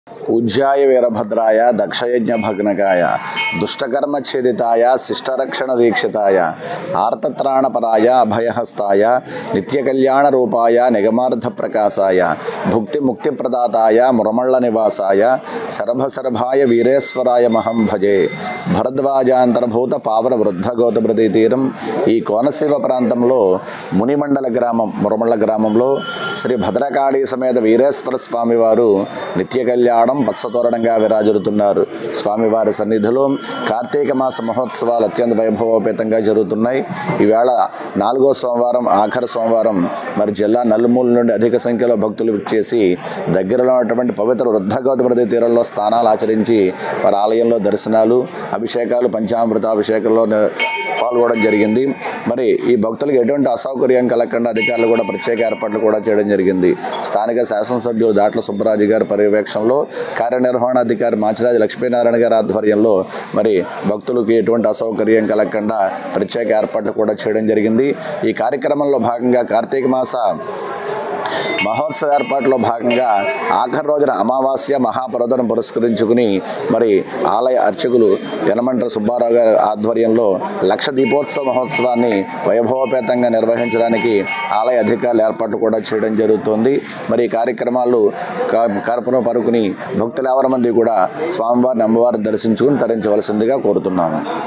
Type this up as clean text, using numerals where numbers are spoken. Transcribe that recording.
पूज्याय वीरभद्राय दक्षयज्ञ भग्नकाय दुष्टकर्मच्छेदिताय शिष्टरक्षण दीक्षिताय आर्तत्राणपराय अभयहस्ताय नित्यकल्याणरूपाय निगमार्थप्रकाशाय भुक्तिमुक्तिप्रदाताय मुरमल्ल निवासाय सर्भसर्भाय वीरेश्वराय महं भजे భరద్వాజాంతర్భూత పావన వృద్ధ గోతబ్రతి తీరం ఈ కోనసీమ ప్రాంతంలో మునిమండల గ్రామం మురమళ్ళ గ్రామంలో శ్రీ భద్రకాళీ సమేత వీరేశ్వర స్వామివారు నిత్య కళ్యాణం పచ్చతోరణంగా విరాజిల్లుతున్నారు. స్వామివారి సన్నిధిలో కార్తీక మాస మహోత్సవాలు అత్యంత వైభవోపేతంగా జరుగుతున్నాయి. ఈవేళ 4వ సోమవారం ఆఖరి సోమవారం మరి జిల్లా నలుమూల నుండి అధిక సంఖ్యలో భక్తులు విచ్చేసి దగ్గరలో ఉన్నటువంటి పవిత్ర వృద్ధ గోతబ్రతి తీరంలో స్నానాలు ఆచరించి వారి ఆలయంలో దర్శనాలు అభిషేకాలు పంచామృతాభిషేకంలో పాల్గొనడం జరిగింది. మరి ఈ భక్తులకు ఎటువంటి అసౌకర్యం కలగకుండా అధికారులు కూడా ప్రత్యేక ఏర్పాట్లు కూడా చేయడం జరిగింది. స్థానిక శాసనసభ్యులు దాట్ల సుబ్బరాజు గారి పర్యవేక్షణలో కార్యనిర్వహణాధికారి మాచిరాజు లక్ష్మీనారాయణ గారి ఆధ్వర్యంలో మరి భక్తులకు ఎటువంటి అసౌకర్యం కలగకుండా ప్రత్యేక ఏర్పాట్లు కూడా చేయడం జరిగింది. ఈ కార్యక్రమంలో భాగంగా కార్తీక మాస మహోత్సవ ఏర్పాట్లో భాగంగా ఆఖరి రోజున అమావాస్య మహాపర్వదినం పురస్కరించుకుని మరి ఆలయ అర్చకులు యనమండ్ర సుబ్బారావు గారి ఆధ్వర్యంలో లక్ష దీపోత్సవ మహోత్సవాన్ని వైభవోపేతంగా నిర్వహించడానికి ఆలయ అధికారులు ఏర్పాట్లు కూడా చేయడం జరుగుతోంది. మరి ఈ కార్యక్రమాలు కర్పూరం పరుకుని భక్తులు ఎవరి మంది కూడా స్వామివారిని అమ్మవారిని దర్శించుకుని తరించవలసిందిగా కోరుతున్నాము.